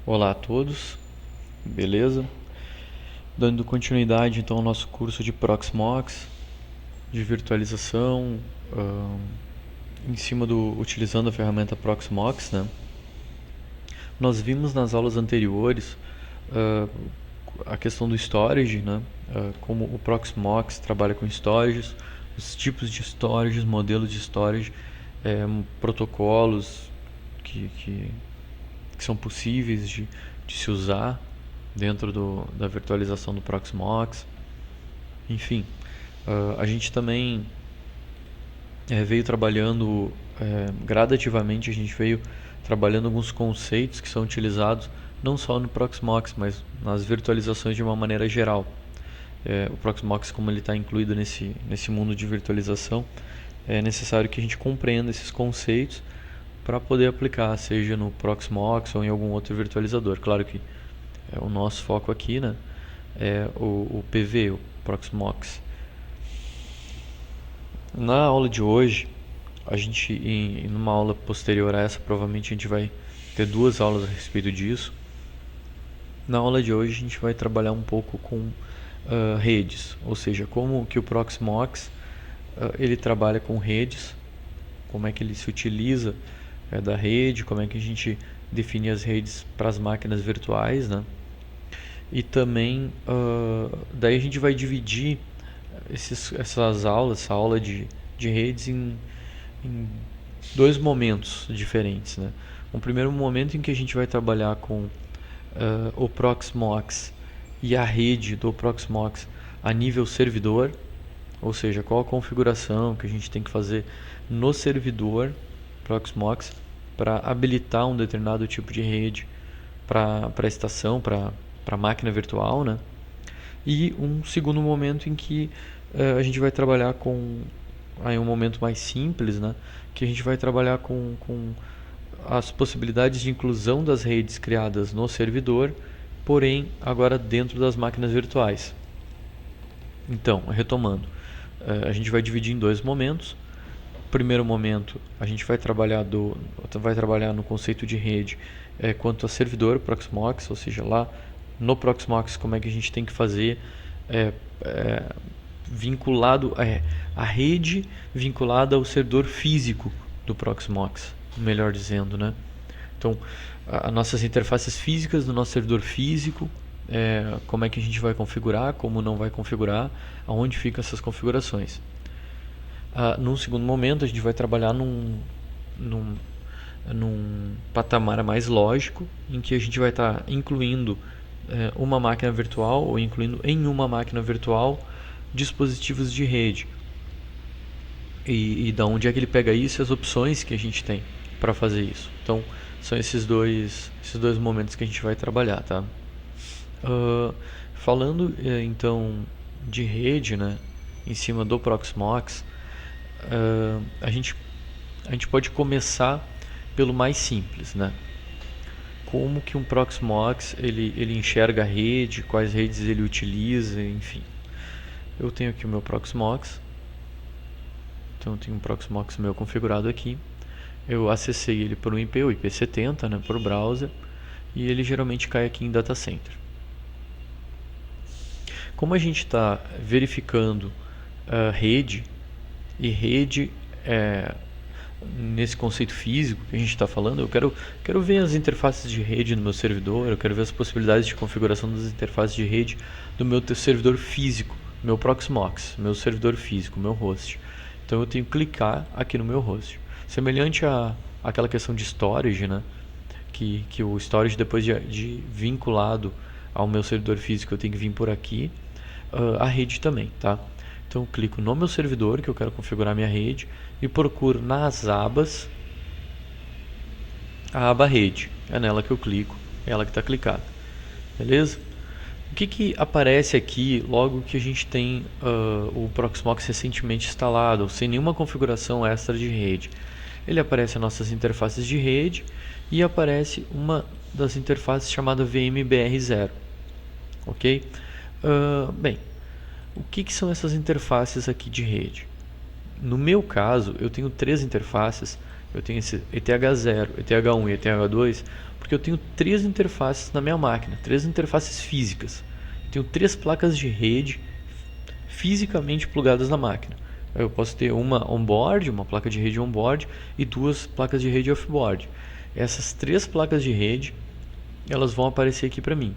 Olá a todos, beleza? Dando continuidade então ao nosso curso de Proxmox, de virtualização, em cima utilizando a ferramenta Proxmox, né? Nós vimos nas aulas anteriores uh, a questão do storage, né? Como o Proxmox trabalha com storages, os tipos de storages, modelos de storage, protocolos que são possíveis de se usar dentro da virtualização do Proxmox. Enfim, a gente também veio trabalhando gradativamente, a gente veio trabalhando alguns conceitos que são utilizados não só no Proxmox, mas nas virtualizações de uma maneira geral. O Proxmox, como ele está incluído nesse mundo de virtualização, é necessário que a gente compreenda esses conceitos para poder aplicar, seja no Proxmox ou em algum outro virtualizador. Claro que o nosso foco aqui, né, é o PV, o Proxmox. Na aula de hoje, a gente, em uma aula posterior a essa, provavelmente a gente vai ter duas aulas a respeito disso. Na aula de hoje a gente vai trabalhar um pouco com redes, ou seja, como que o Proxmox ele trabalha com redes, como é que ele se utiliza da rede, como é que a gente define as redes para as máquinas virtuais, né? E também daí a gente vai dividir essas aulas, essa aula de redes em dois momentos diferentes, né? Um primeiro momento em que a gente vai trabalhar com o Proxmox e a rede do Proxmox a nível servidor, ou seja, qual a configuração que a gente tem que fazer no servidor Proxmox para habilitar um determinado tipo de rede para a estação, para a máquina virtual, né? E um segundo momento em que a gente vai trabalhar com aí um momento mais simples, né? Que a gente vai trabalhar com as possibilidades de inclusão das redes criadas no servidor, porém agora dentro das máquinas virtuais. Então, retomando, a gente vai dividir em dois momentos. Primeiro momento, a gente vai trabalhar no conceito de rede quanto a servidor Proxmox, ou seja, lá no Proxmox como é que a gente tem que fazer vinculado a rede vinculada ao servidor físico do Proxmox, melhor dizendo, né? Então, as nossas interfaces físicas do nosso servidor físico, como é que a gente vai configurar, como não vai configurar, aonde ficam essas configurações. Num segundo momento, a gente vai trabalhar num patamar mais lógico, em que a gente vai estar incluindo uma máquina virtual ou incluindo em uma máquina virtual dispositivos de rede. E da onde é que ele pega isso e as opções que a gente tem para fazer isso. Então, são esses dois momentos que a gente vai trabalhar, tá? Falando então de rede, né, em cima do Proxmox, a gente pode começar pelo mais simples, né? Como que um Proxmox ele enxerga a rede, quais redes ele utiliza, enfim. Eu tenho aqui o meu Proxmox, então eu tenho um Proxmox meu configurado aqui. Eu acessei ele por um IP, o IP70, né, por browser, e ele geralmente cai aqui em data center. Como a gente está verificando rede, e rede nesse conceito físico que a gente está falando, eu quero ver as interfaces de rede no meu servidor, eu quero ver as possibilidades de configuração das interfaces de rede do meu servidor físico, meu Proxmox, meu servidor físico, meu host. Então eu tenho que clicar aqui no meu host. Semelhante àquela questão de storage, né? Que o storage depois de vinculado ao meu servidor físico eu tenho que vir por aqui, a rede também, tá? Então eu clico no meu servidor que eu quero configurar minha rede e procuro nas abas a aba rede. É nela que eu clico, é ela que está clicada. Beleza? O que aparece aqui logo que a gente tem o Proxmox recentemente instalado, sem nenhuma configuração extra de rede? Ele aparece as nossas interfaces de rede e aparece uma das interfaces chamada VMBR0. Ok? Bem, o que são essas interfaces aqui de rede? No meu caso, eu tenho três interfaces eu tenho esse ETH0, ETH1 e ETH2, porque eu tenho 3 interfaces na minha máquina, 3 interfaces físicas. Eu tenho 3 placas de rede fisicamente plugadas na máquina. Eu posso ter uma on-board, uma placa de rede on-board e 2 placas de rede off-board. Essas 3 placas de rede, elas vão aparecer aqui para mim.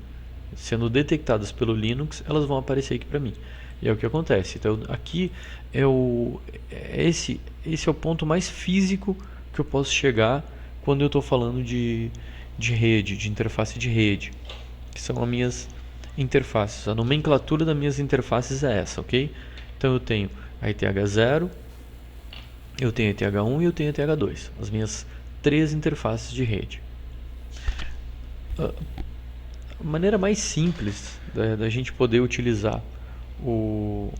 Sendo detectadas pelo Linux, elas vão aparecer aqui para mim. E é o que acontece. Então, aqui esse é o ponto mais físico que eu posso chegar quando eu estou falando de rede, de interface de rede, que são as minhas interfaces. A nomenclatura das minhas interfaces é essa, ok? Então eu tenho a ETH0, eu tenho a ETH1 e eu tenho a ETH2, as minhas 3 interfaces de rede. A maneira mais simples da gente poder utilizar o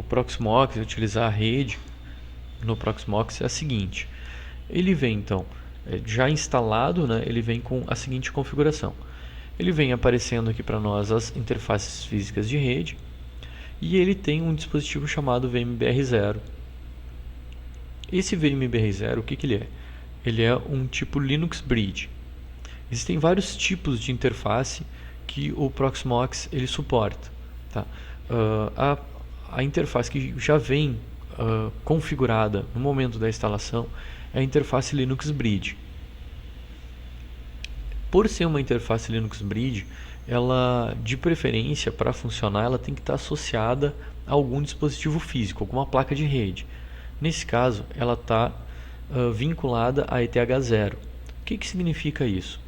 Proxmox, utilizar a rede no Proxmox é a seguinte. Ele vem então já instalado, né, ele vem com a seguinte configuração. Ele vem aparecendo aqui para nós as interfaces físicas de rede e ele tem um dispositivo chamado VMBR0. Esse VMBR0, o que ele é? Ele é um tipo Linux Bridge. Existem vários tipos de interface que o Proxmox ele suporta. Tá? A interface que já vem configurada no momento da instalação é a interface Linux Bridge. Por ser uma interface Linux Bridge, ela, de preferência, para funcionar, ela tem que estar associada a algum dispositivo físico, alguma placa de rede. Nesse caso, ela está vinculada a ETH0. O que significa isso?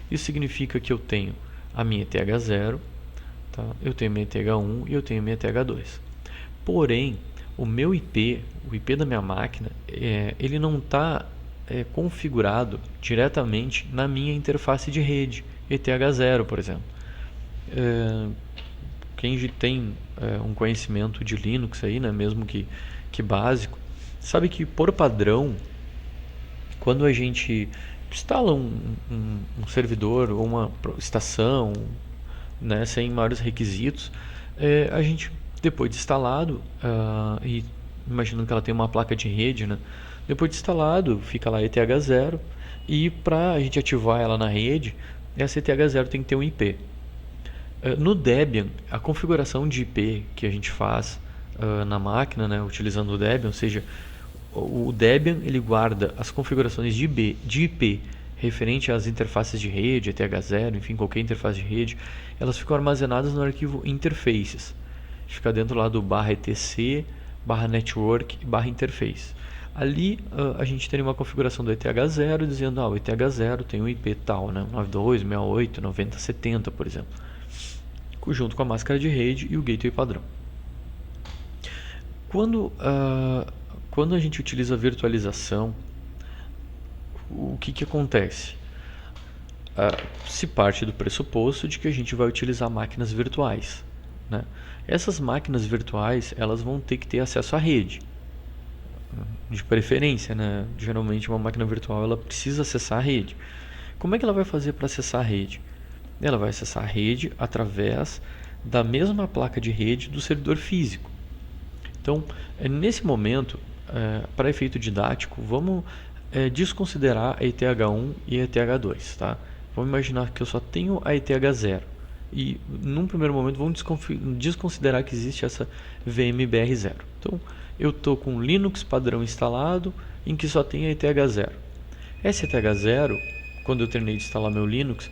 Isso significa que eu tenho a minha ETH0, tá? Eu tenho a minha ETH1 e eu tenho a minha ETH2. Porém, o meu IP, o IP da minha máquina, ele não está configurado diretamente na minha interface de rede, ETH0, por exemplo. Quem tem um conhecimento de Linux aí, né, mesmo que básico, sabe que por padrão, quando a gente instala um servidor ou uma estação, né, sem maiores requisitos, a gente, depois de instalado, e imaginando que ela tem uma placa de rede, né, depois de instalado, fica lá ETH0, e para a gente ativar ela na rede, essa ETH0 tem que ter um IP. No Debian, a configuração de IP que a gente faz na máquina, né, utilizando o Debian, ou seja, o Debian ele guarda as configurações de IP referente às interfaces de rede, ETH0, enfim, qualquer interface de rede, elas ficam armazenadas no arquivo interfaces. Fica dentro lá do /etc, /network e /interface. Ali a gente tem uma configuração do ETH0 dizendo o ETH0 tem um IP tal, né, 92.68.90.70, por exemplo, junto com a máscara de rede e o gateway padrão. Quando a gente utiliza a virtualização, o que acontece? Se parte do pressuposto de que a gente vai utilizar máquinas virtuais, né? Essas máquinas virtuais elas vão ter que ter acesso à rede, de preferência, né? Geralmente uma máquina virtual ela precisa acessar a rede. Como é que ela vai fazer para acessar a rede? Ela vai acessar a rede através da mesma placa de rede do servidor físico. Então, nesse momento, para efeito didático, vamos desconsiderar a ETH1 e a ETH2. Tá? Vamos imaginar que eu só tenho a ETH0. E, num primeiro momento, vamos desconsiderar que existe essa VMBR0. Então, eu estou com o Linux padrão instalado, em que só tem a ETH0. Essa ETH0, quando eu terminei de instalar meu Linux,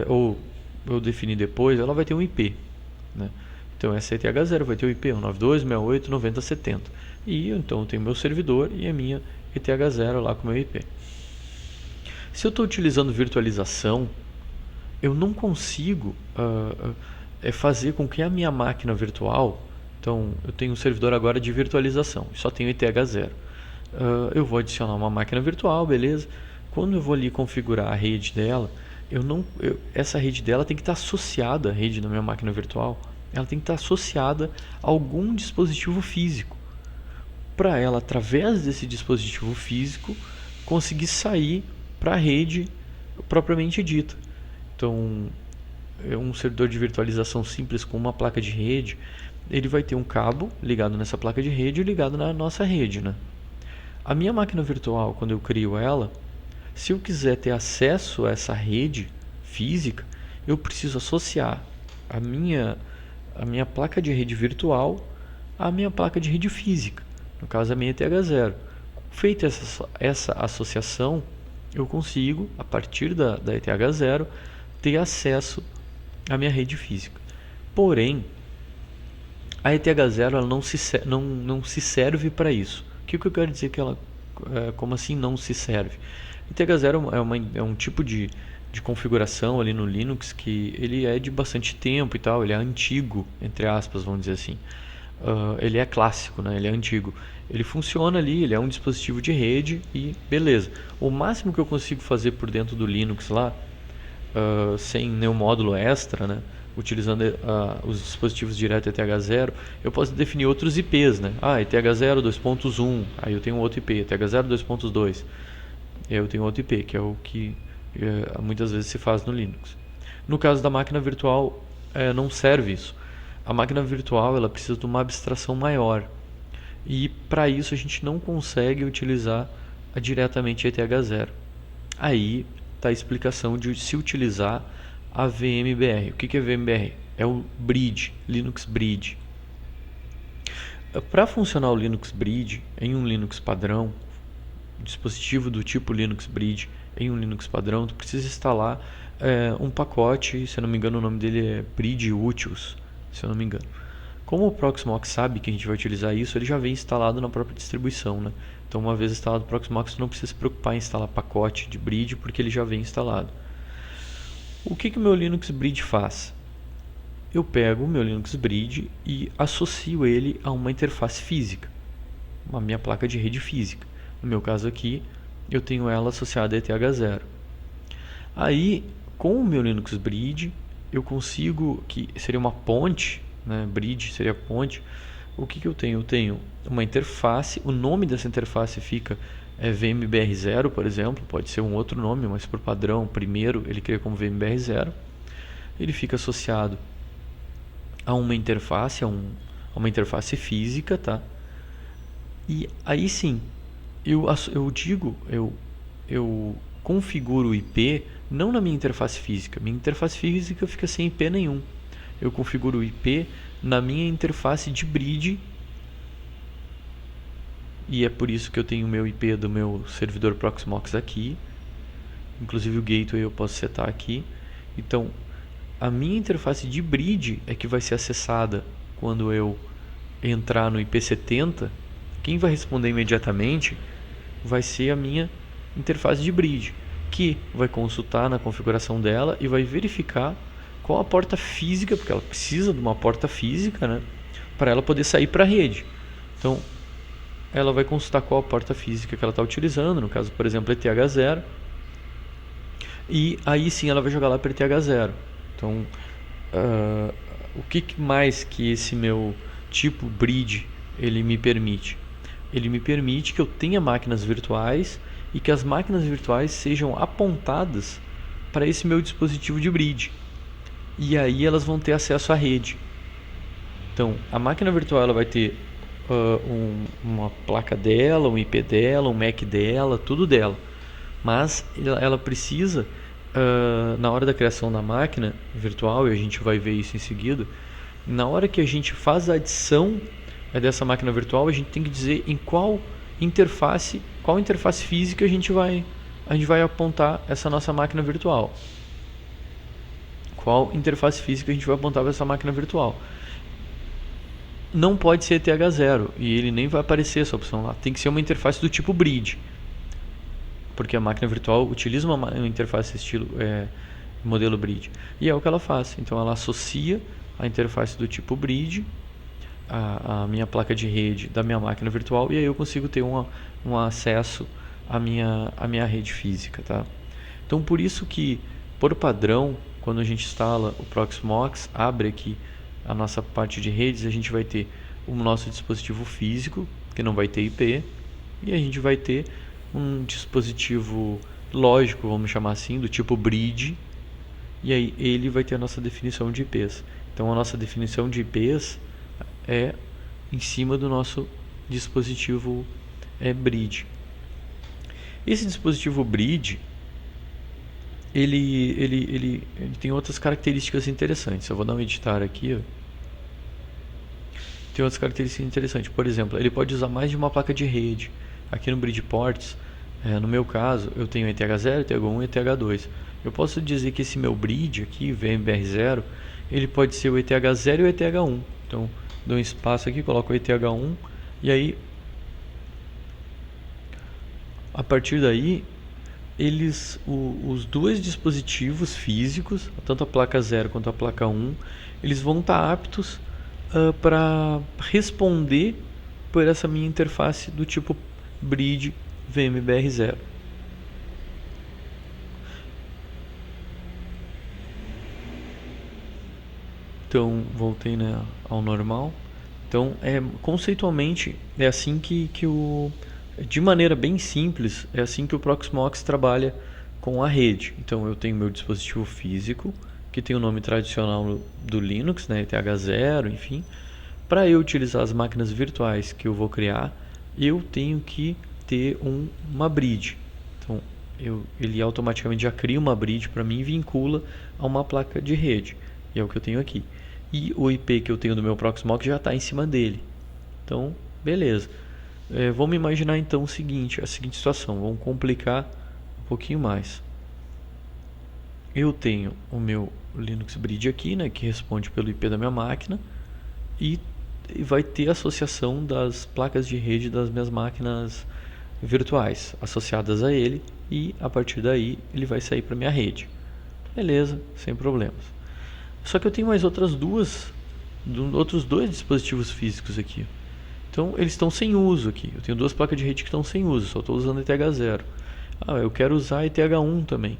ou eu definir depois, ela vai ter um IP, né? Então essa ETH0 vai ter o IP 192.168.90.70 e então eu tenho meu servidor e a minha ETH0 lá com o meu IP. Se eu estou utilizando virtualização, eu não consigo fazer com que a minha máquina virtual, então eu tenho um servidor agora de virtualização, só tenho ETH0. Eu vou adicionar uma máquina virtual, beleza? Quando eu vou ali configurar a rede dela, essa rede dela tem que estar associada à rede da minha máquina virtual. Ela tem que estar associada a algum dispositivo físico, para ela, através desse dispositivo físico, conseguir sair para a rede propriamente dita. Então, um servidor de virtualização simples com uma placa de rede, ele vai ter um cabo ligado nessa placa de rede e ligado na nossa rede, né? A minha máquina virtual, quando eu crio ela, se eu quiser ter acesso a essa rede física, eu preciso associar a minha placa de rede virtual à minha placa de rede física, no caso a minha ETH0. Feita essa associação, eu consigo, a partir da ETH0, ter acesso à minha rede física. Porém, a ETH0 ela não se serve para isso. O que eu quero dizer que ela, como assim não se serve? ETH0 é um tipo de configuração ali no Linux que ele é de bastante tempo e tal, ele é antigo, entre aspas, vamos dizer assim. Ele é clássico, né? Ele é antigo. Ele funciona ali, ele é um dispositivo de rede e beleza. O máximo que eu consigo fazer por dentro do Linux lá, sem nenhum módulo extra, né? Utilizando os dispositivos direto ETH0, eu posso definir outros IPs, né? ETH0 2.1, aí eu tenho outro IP, ETH0 2.2, eu tenho outro IP, que é o que muitas vezes se faz no Linux. No caso da máquina virtual, não serve isso. A máquina virtual ela precisa de uma abstração maior, e para isso a gente não consegue utilizar diretamente a ETH0. Aí está a explicação de se utilizar a VMBR. O que é VMBR? É o Bridge, Linux Bridge. Para funcionar o Linux Bridge em um Linux padrão, dispositivo do tipo Linux Bridge em um Linux padrão, tu precisa instalar um pacote, se eu não me engano o nome dele é Bridge Utils, se eu não me engano. Como o Proxmox sabe que a gente vai utilizar isso, ele já vem instalado na própria distribuição, né? Então, uma vez instalado o Proxmox, tu não precisa se preocupar em instalar pacote de Bridge, porque ele já vem instalado. O que o meu Linux Bridge faz? Eu pego o meu Linux Bridge e associo ele a uma interface física, a minha placa de rede física. No meu caso aqui, eu tenho ela associada a ETH0. Aí, com o meu Linux Bridge, eu consigo, que seria uma ponte, né? Bridge seria ponte. O que eu tenho? Eu tenho uma interface, o nome dessa interface fica VMBR0, por exemplo, pode ser um outro nome, mas por padrão, primeiro ele cria como VMBR0. Ele fica associado a uma interface, a uma interface física, tá? E aí sim, eu configuro o IP não na minha interface física. Minha interface física fica sem IP nenhum. Eu configuro o IP na minha interface de bridge, e é por isso que eu tenho o meu IP do meu servidor Proxmox aqui. Inclusive o gateway eu posso setar aqui. Então, a minha interface de bridge é que vai ser acessada quando eu entrar no IP70. Quem vai responder imediatamente vai ser a minha interface de bridge, que vai consultar na configuração dela e vai verificar qual a porta física, porque ela precisa de uma porta física, né, para ela poder sair para a rede. Então, ela vai consultar qual a porta física que ela está utilizando, no caso, por exemplo, ETH0, e aí sim ela vai jogar lá para ETH0. Então, o que mais que esse meu tipo bridge ele me permite? Ele me permite que eu tenha máquinas virtuais e que as máquinas virtuais sejam apontadas para esse meu dispositivo de bridge. E aí elas vão ter acesso à rede. Então, a máquina virtual ela vai ter uma placa dela, um IP dela, um MAC dela, tudo dela. Mas ela precisa, na hora da criação da máquina virtual, e a gente vai ver isso em seguida, na hora que a gente faz a adição dessa máquina virtual, a gente tem que dizer em qual interface física a gente vai apontar essa nossa máquina virtual. Qual interface física a gente vai apontar para essa máquina virtual. Não pode ser ETH0 e ele nem vai aparecer essa opção lá. Tem que ser uma interface do tipo bridge, porque a máquina virtual utiliza uma interface estilo modelo bridge, e é o que ela faz. Então ela associa a interface do tipo bridge a minha placa de rede da minha máquina virtual, e aí eu consigo ter um acesso à minha rede física, tá? Então por isso que, por padrão, quando a gente instala o Proxmox, abre aqui a nossa parte de redes, a gente vai ter o nosso dispositivo físico, que não vai ter IP, e a gente vai ter um dispositivo lógico, vamos chamar assim, do tipo bridge, e aí ele vai ter a nossa definição de IPs. Então a nossa definição de IPs é em cima do nosso dispositivo bridge. Esse dispositivo bridge, ele tem outras características interessantes. Eu vou dar um editar aqui, ó. Tem outras características interessantes. Por exemplo, ele pode usar mais de uma placa de rede. Aqui no Bridgeports, no meu caso, eu tenho ETH0, ETH1 e ETH2. Eu posso dizer que esse meu bridge aqui, VMBR0, ele pode ser o ETH0 e o ETH1. Então, dou um espaço aqui, coloco o ETH1 e aí, a partir daí, os dois dispositivos físicos, tanto a placa 0 quanto a placa 1, eles vão estar aptos para responder por essa minha interface do tipo bridge VMBR0. Então, voltei, né, ao normal. Então, conceitualmente, é assim de maneira bem simples, é assim que o Proxmox trabalha com a rede. Então, eu tenho meu dispositivo físico, que tem o nome tradicional do Linux, né, ETH0, enfim. Para eu utilizar as máquinas virtuais que eu vou criar, eu tenho que ter uma bridge. Então, ele automaticamente já cria uma bridge para mim e vincula a uma placa de rede. E é o que eu tenho aqui. E o IP que eu tenho do meu Proxmox já está em cima dele. Então, beleza. Vamos imaginar então a seguinte situação. Vamos complicar um pouquinho mais. Eu tenho o meu Linux Bridge aqui, né, que responde pelo IP da minha máquina. E vai ter associação das placas de rede das minhas máquinas virtuais associadas a ele. E a partir daí ele vai sair para minha rede. Beleza, sem problemas. Só que eu tenho mais outros dois dispositivos físicos aqui. Então eles estão sem uso aqui. Eu tenho duas placas de rede que estão sem uso, só estou usando ETH0. Eu quero usar ETH1 também.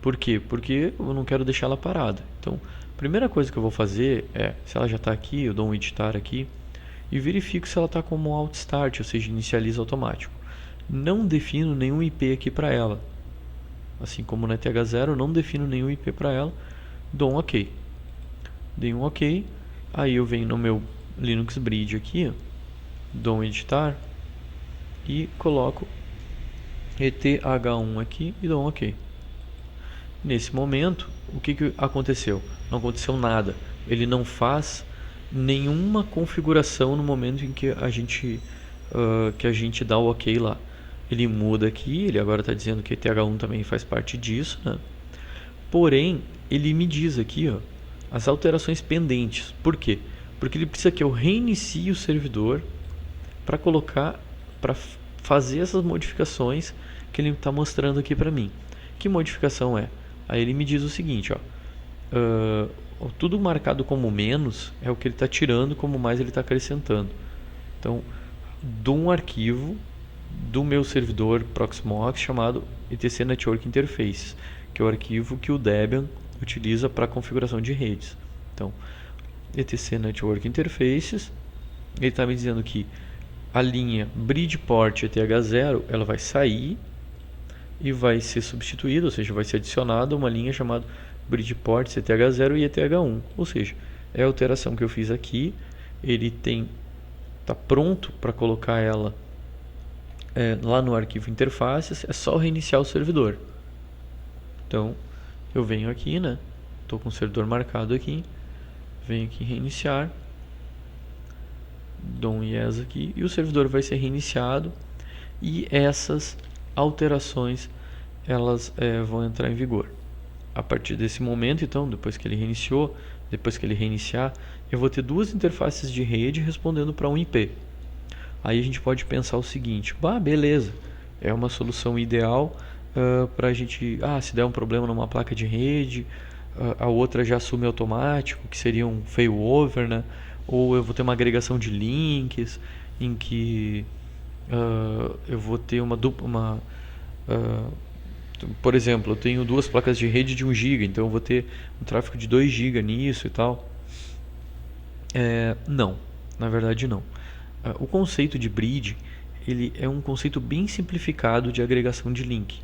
Por quê? Porque eu não quero deixar ela parada. Então, a primeira coisa que eu vou fazer se ela já está aqui, eu dou um editar aqui e verifico se ela está como alt start, ou seja, inicializa automático. Não defino nenhum IP aqui para ela. Assim como no ETH0, eu não defino nenhum IP para ela. Dou um OK. Dei um OK. Aí eu venho no meu Linux Bridge aqui, dou um editar e coloco ETH1 aqui e dou um OK. Nesse momento, o que aconteceu? Não aconteceu nada. Ele não faz nenhuma configuração no momento em que a gente dá o OK lá. Ele muda aqui, ele agora está dizendo que ETH1 também faz parte disso, né? Porém, ele me diz aqui, ó, as alterações pendentes. Por quê? Porque ele precisa que eu reinicie o servidor para fazer essas modificações que ele está mostrando aqui para mim. Que modificação é? Aí ele me diz o seguinte, ó, tudo marcado como menos é o que ele está tirando, como mais ele está acrescentando. Então, de um arquivo do meu servidor Proxmox chamado etc Network Interface, que é o arquivo que o Debian utiliza para configuração de redes. Então, etc Network Interfaces, ele está me dizendo que a linha Bridgeport ETH0 ela vai sair e vai ser substituída, ou seja, vai ser adicionada uma linha chamada Bridgeport ETH0 e ETH1. Ou seja, é a alteração que eu fiz aqui, ele está pronto para colocar ela lá no arquivo interfaces, é só reiniciar o servidor. Então, eu venho aqui, né? Estou com o servidor marcado aqui. Venho aqui reiniciar. Dou um yes aqui. E o servidor vai ser reiniciado. E essas alterações, elas vão entrar em vigor. A partir desse momento, então, depois que ele reiniciou, depois que ele reiniciar, eu vou ter duas interfaces de rede respondendo para um IP. Aí a gente pode pensar o seguinte, beleza, é uma solução ideal para a gente, se der um problema numa placa de rede, a outra já assume automático, que seria um failover, né? Ou eu vou ter uma agregação de links, em que eu vou ter por exemplo, eu tenho duas placas de rede de 1 GB, então eu vou ter um tráfego de 2 GB nisso e tal. Não, na verdade não. O conceito de bridge, ele é um conceito bem simplificado de agregação de link.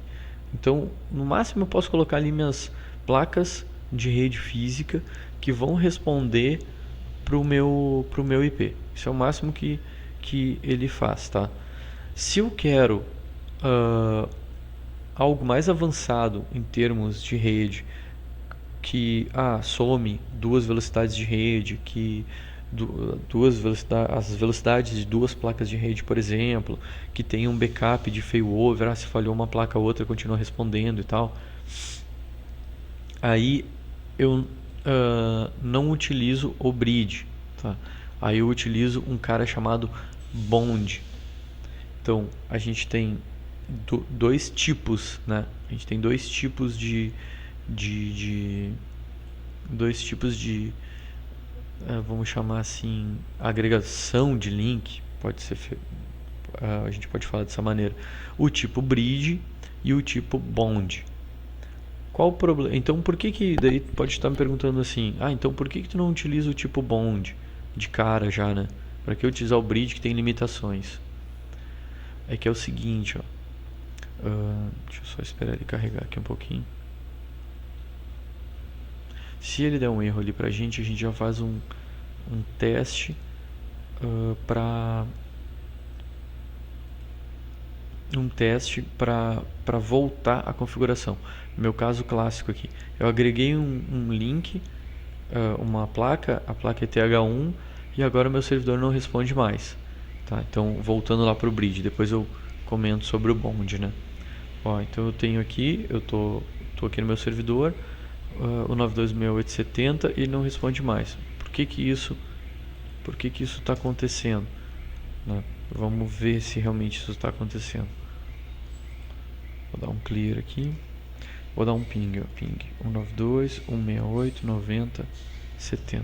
Então, no máximo eu posso colocar ali minhas placas de rede física que vão responder pro meu IP. Isso é o máximo que ele faz, tá? Se eu quero ah, algo mais avançado em termos de rede, que some duas velocidades de rede, que as velocidades de duas placas de rede, por exemplo, que tem um backup de failover, se falhou uma placa, a outra continua respondendo e tal. Aí eu não utilizo o bridge, tá? Aí eu utilizo um cara chamado bond. Então a gente tem dois tipos, né? A gente tem dois tipos de dois tipos de vamos chamar assim, agregação de link, pode ser a gente pode falar dessa maneira. O tipo bridge e o tipo bond. Qual o problema? Então por que daí pode estar me perguntando assim, então por que tu não utiliza o tipo bond de cara já, né? Para que utilizar o bridge que tem limitações? É que é o seguinte, ó. Deixa eu só esperar ele carregar aqui um pouquinho. Se ele der um erro ali pra gente, a gente já faz um teste para voltar a configuração. No meu caso clássico aqui, eu agreguei um link, uma placa, a placa ETH1, e agora meu servidor não responde mais. Tá? Então, voltando lá para o bridge, depois eu comento sobre o bond, né? Então eu tenho aqui, eu tô aqui no meu servidor, o 926870, e ele não responde mais. Por que isso está acontecendo? Né? Vamos ver se realmente isso está acontecendo. Vou dar um clear aqui. Vou dar um ping, ping 192.168.90.70.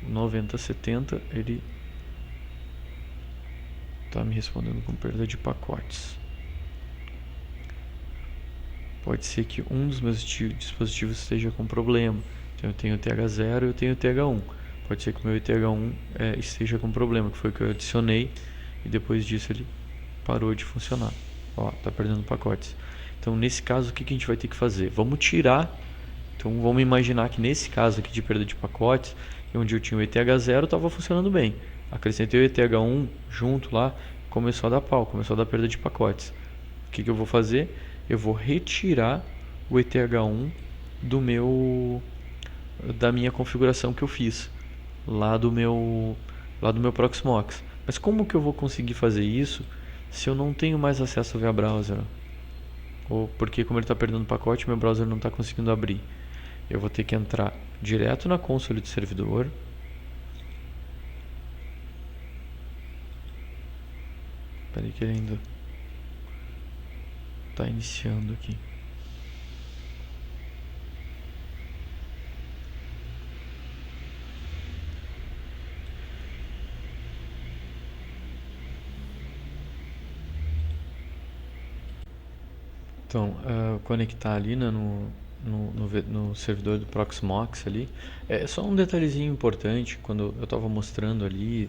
90.70 ele está me respondendo com perda de pacotes. Pode ser que um dos meus dispositivos esteja com problema. Então eu tenho o TH0 e eu tenho o TH1. Pode ser que o meu ETH1 esteja com problema, que foi o que eu adicionei, e depois disso ele parou de funcionar. Tá perdendo pacotes. Então nesse caso o que a gente vai ter que fazer? Vamos tirar. Então vamos imaginar que nesse caso aqui de perda de pacotes, onde eu tinha o ETH0, estava funcionando bem. Acrescentei o ETH1 junto lá, começou a dar pau, começou a dar perda de pacotes. O que eu vou fazer? Eu vou retirar o ETH1 da minha configuração que eu fiz lá do meu Proxmox. Mas como que eu vou conseguir fazer isso se eu não tenho mais acesso ao via browser? Ou porque como ele está perdendo pacote, meu browser não está conseguindo abrir. Eu vou ter que entrar direto na console do servidor. Espera aí que ele ainda está iniciando aqui. Então, conectar ali, né, no servidor do Proxmox ali. É só um detalhezinho importante, quando eu estava mostrando ali,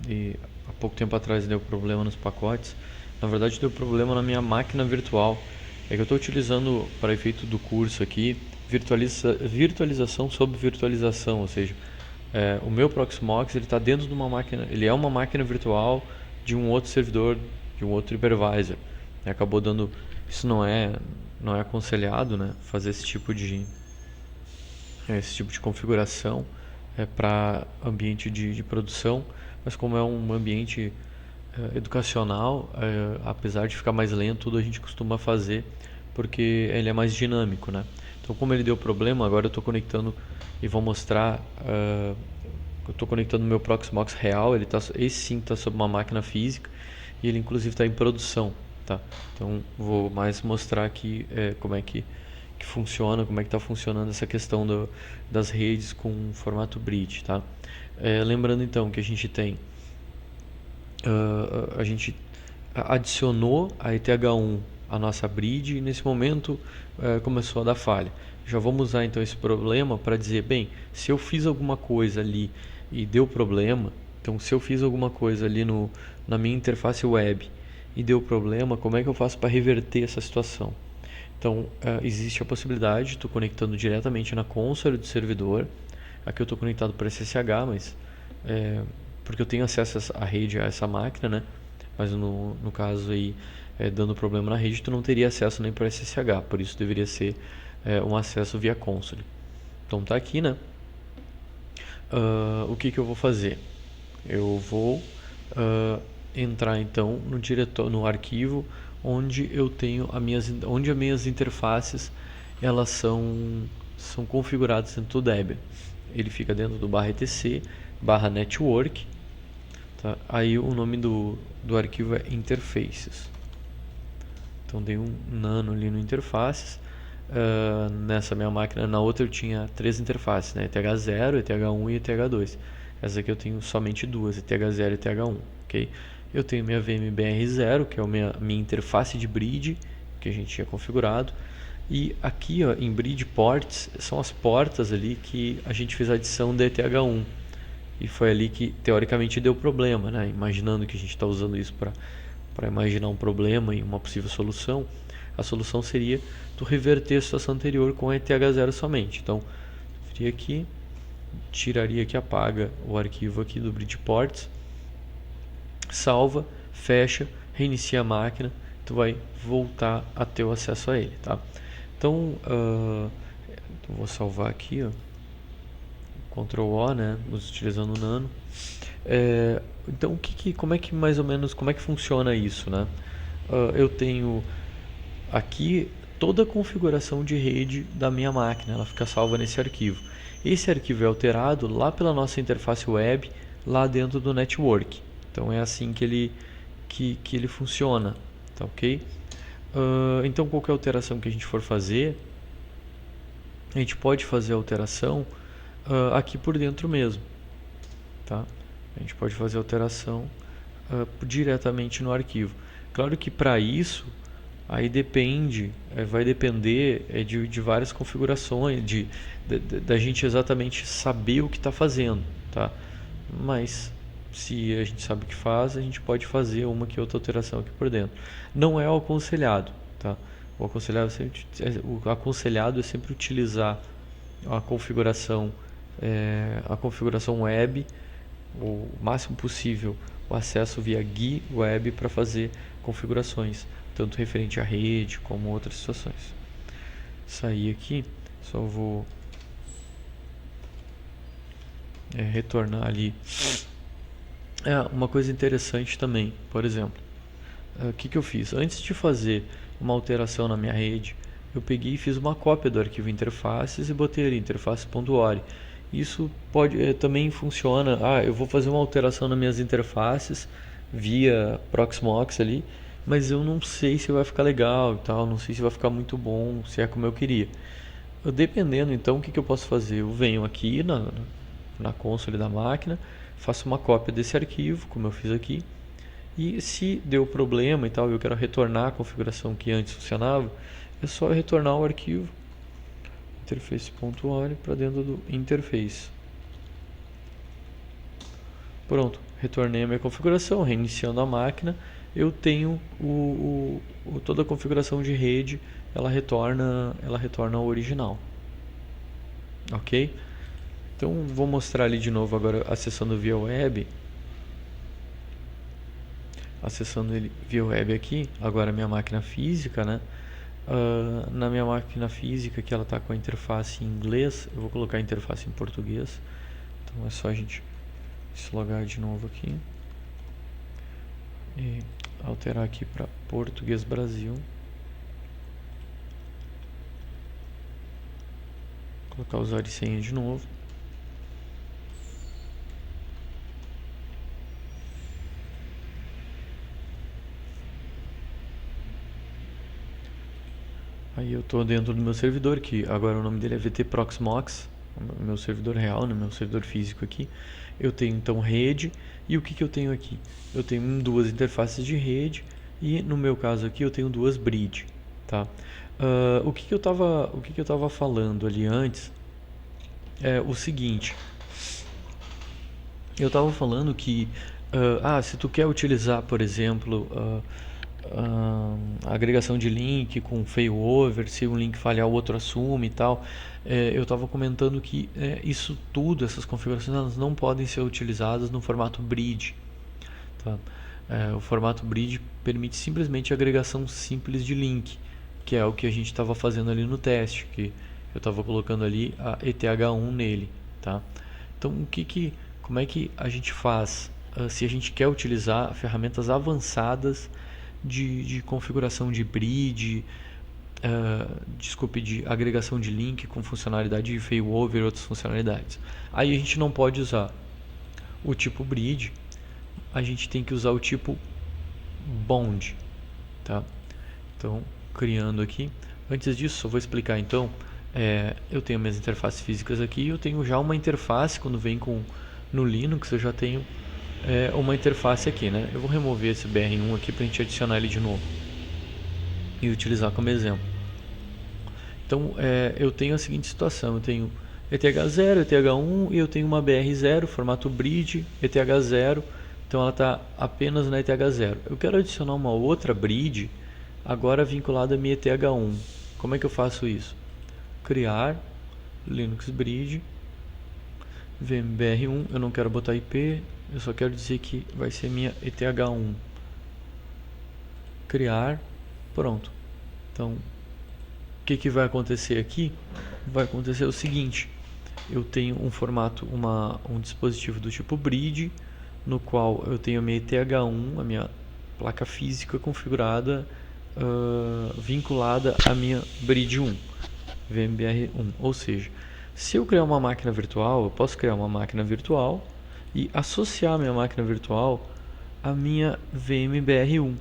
e há pouco tempo atrás deu problema nos pacotes. Na verdade deu problema na minha máquina virtual. É que eu estou utilizando, para efeito do curso aqui, virtualização sobre virtualização, ou seja, o meu Proxmox ele está dentro de uma máquina, ele é uma máquina virtual de um outro servidor, de um outro hypervisor. E acabou dando, isso não é aconselhado, né, fazer esse tipo de configuração para ambiente de produção, mas como é um ambiente educacional, apesar de ficar mais lento, tudo a gente costuma fazer porque ele é mais dinâmico, né? Então, como ele deu problema, agora eu estou conectando e vou mostrar. Eu estou conectando o meu Proxmox real, esse sim está sob uma máquina física e ele inclusive está em produção, tá? Então, vou mais mostrar aqui como é que funciona, como é que está funcionando essa questão das redes com formato bridge, tá? Lembrando então que a gente tem a gente adicionou a ETH1 à nossa bridge e nesse momento começou a dar falha. Já vamos usar então esse problema para dizer, bem, se eu fiz alguma coisa ali e deu problema, então se eu fiz alguma coisa ali na minha interface web e deu problema, como é que eu faço para reverter essa situação? Então existe a possibilidade de estou conectando diretamente na console do servidor. Aqui eu estou conectado para SSH, mas porque eu tenho acesso à rede, a essa máquina, né? mas no caso aí, dando problema na rede, tu não teria acesso nem por SSH, por isso deveria ser um acesso via console. Então tá aqui, né? O que eu vou fazer? Eu vou entrar então no arquivo onde eu tenho onde as minhas interfaces elas são configuradas dentro do Debian. Ele fica dentro do /etc /network, tá? Aí o nome do arquivo é interfaces. Então dei um nano ali no interfaces. Nessa minha máquina, na outra eu tinha 3 interfaces, né? ETH0, ETH1 e ETH2. Essa aqui eu tenho somente duas, ETH0 e ETH1, ok? Eu tenho minha VMBR0, que é a minha interface de bridge, que a gente tinha configurado. E aqui, ó, em bridge ports, são as portas ali que a gente fez a adição da ETH1. E foi ali que, teoricamente, deu problema, né? Imaginando que a gente está usando isso para imaginar um problema e uma possível solução. A solução seria tu reverter a situação anterior com a ETH0 somente. Então, viria aqui, tiraria aqui, apaga o arquivo aqui do bridge ports, salva, fecha, reinicia a máquina, tu vai voltar a ter o acesso a ele, tá? Então, vou salvar aqui, ó, Ctrl O, né, utilizando o nano. Então, como é que mais ou menos, como é que funciona isso, né? Eu tenho aqui toda a configuração de rede da minha máquina, ela fica salva nesse arquivo. Esse arquivo é alterado lá pela nossa interface web, lá dentro do network. Então é assim que ele funciona, tá ok? Então qualquer alteração que a gente for fazer, a gente pode fazer a alteração aqui por dentro mesmo, tá? A gente pode fazer a alteração diretamente no arquivo. Claro que para isso aí vai depender de várias configurações, da gente exatamente saber o que está fazendo, tá? Mas se a gente sabe o que faz, a gente pode fazer uma que outra alteração aqui por dentro. Não é o aconselhado, tá? O aconselhado é sempre utilizar a configuração web, o máximo possível o acesso via GUI web para fazer configurações, tanto referente à rede como outras situações. Sair aqui, só vou retornar ali. Uma coisa interessante também, por exemplo, o que eu fiz? Antes de fazer uma alteração na minha rede, eu peguei e fiz uma cópia do arquivo interfaces e botei ali interface.org. Isso também funciona. Eu vou fazer uma alteração nas minhas interfaces via Proxmox ali, mas eu não sei se vai ficar legal e tal, não sei se vai ficar muito bom, se é como eu queria. Dependendo, então, o que eu posso fazer? Eu venho aqui na console da máquina, faço uma cópia desse arquivo, como eu fiz aqui, e se deu problema e tal, eu quero retornar a configuração que antes funcionava, é só retornar o arquivo interface.org para dentro do interface. Pronto, retornei a minha configuração, reiniciando a máquina, eu tenho toda a configuração de rede, ela retorna ao original. Ok? Então vou mostrar ali de novo agora acessando via web. Acessando ele via web aqui, agora a minha máquina física, né? Na minha máquina física que ela está com a interface em inglês, eu vou colocar a interface em português. Então é só a gente se logar de novo aqui e alterar aqui para Português Brasil. Colocar usuário e senha de novo. Aí eu estou dentro do meu servidor, que agora o nome dele é VT Proxmox, o meu servidor real, né, meu servidor físico aqui. Eu tenho então rede, e o que eu tenho aqui? Eu tenho duas interfaces de rede, e no meu caso aqui eu tenho duas bridge, tá? O que eu estava falando ali antes é o seguinte. Eu estava falando que se tu quer utilizar, por exemplo, a agregação de link com failover, se um link falhar o outro assume e tal, eu estava comentando que isso tudo, essas configurações, elas não podem ser utilizadas no formato bridge, tá? O formato bridge permite simplesmente agregação simples de link, que é o que a gente estava fazendo ali no teste, que eu estava colocando ali a ETH1 nele, tá? Então, como é que a gente faz se a gente quer utilizar ferramentas avançadas de configuração de bridge, de agregação de link com funcionalidade de failover e outras funcionalidades? Aí a gente não pode usar o tipo bridge, a gente tem que usar o tipo bond, tá? Então, criando aqui. Antes disso, eu vou explicar então. Eu tenho minhas interfaces físicas aqui e eu tenho já uma interface. Quando vem no Linux, eu já tenho uma interface aqui, né? Eu vou remover esse BR1 aqui para a gente adicionar ele de novo e utilizar como exemplo. Então, eu tenho a seguinte situação: eu tenho ETH0, ETH1 e eu tenho uma BR0, formato bridge, ETH0. Então ela está apenas na ETH0. Eu quero adicionar uma outra bridge agora vinculada a minha ETH1. Como é que eu faço isso? Criar Linux Bridge VMBR1. Eu não quero botar IP, eu só quero dizer que vai ser minha ETH1. Criar, pronto. Então, o que vai acontecer aqui? Vai acontecer o seguinte: eu tenho um formato, um dispositivo do tipo bridge, no qual eu tenho a minha ETH1, a minha placa física configurada, vinculada à minha bridge 1, VMBR1. Ou seja, se eu criar uma máquina virtual, eu posso criar uma máquina virtual e associar a minha máquina virtual à minha VMBR1.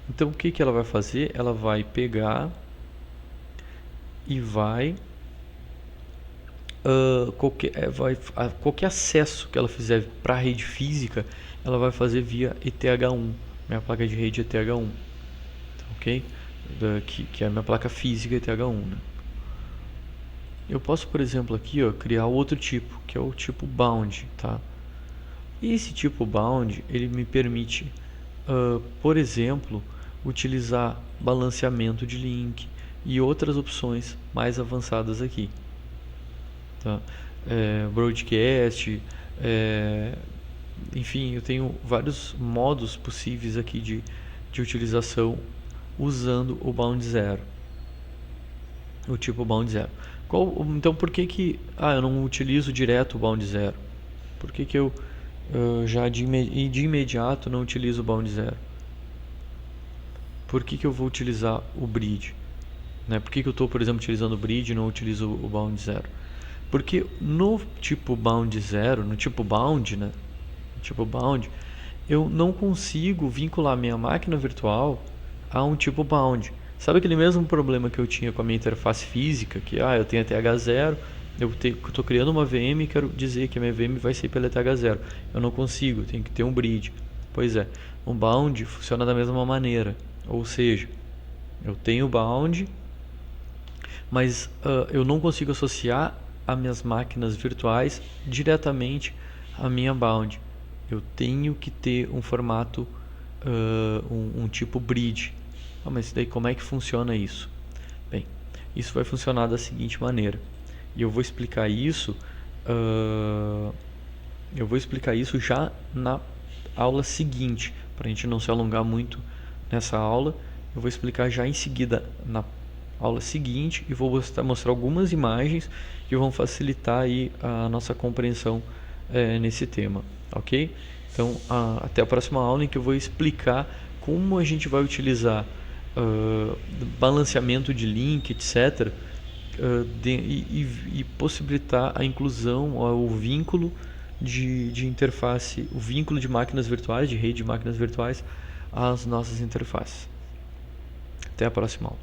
Então o que ela vai fazer? Ela vai pegar e vai qualquer acesso que ela fizer para a rede física, ela vai fazer via ETH1, minha placa de rede ETH1, ok? Que é a minha placa física ETH1, né? Eu posso, por exemplo, aqui criar outro tipo, que é o tipo bound, tá? E esse tipo bound, ele me permite, por exemplo, utilizar balanceamento de link e outras opções mais avançadas aqui. Tá? Broadcast, enfim, eu tenho vários modos possíveis aqui de utilização usando o Bound 0, o tipo Bound 0. Então, por que eu não utilizo direto o Bound 0? Por que eu já de imediato não utilizo o Bound 0? Por que eu vou utilizar o Bridge? Né? Por que eu estou, por exemplo, utilizando o Bridge e não utilizo o Bound 0? Porque no tipo Bound 0, no tipo Bound, né? No tipo Bound, eu não consigo vincular minha máquina virtual a um tipo Bound. Sabe aquele mesmo problema que eu tinha com a minha interface física, que eu tenho ETH0, eu estou criando uma VM e quero dizer que a minha VM vai ser pela ETH0. Eu não consigo, tem que ter um bridge. Pois é, um bound funciona da mesma maneira. Ou seja, eu tenho bound, mas eu não consigo associar as minhas máquinas virtuais diretamente à minha bound. Eu tenho que ter um formato, um tipo bridge. Mas daí como é que funciona isso? Bem, isso vai funcionar da seguinte maneira. E eu vou explicar isso, já na aula seguinte, para a gente não se alongar muito nessa aula. Eu vou explicar já em seguida na aula seguinte e vou mostrar algumas imagens que vão facilitar aí a nossa compreensão nesse tema, ok? Então, até a próxima aula, em que eu vou explicar como a gente vai utilizar balanceamento de link, etc., e possibilitar a inclusão, o vínculo de interface, o vínculo de máquinas virtuais, de rede de máquinas virtuais, às nossas interfaces. Até a próxima aula.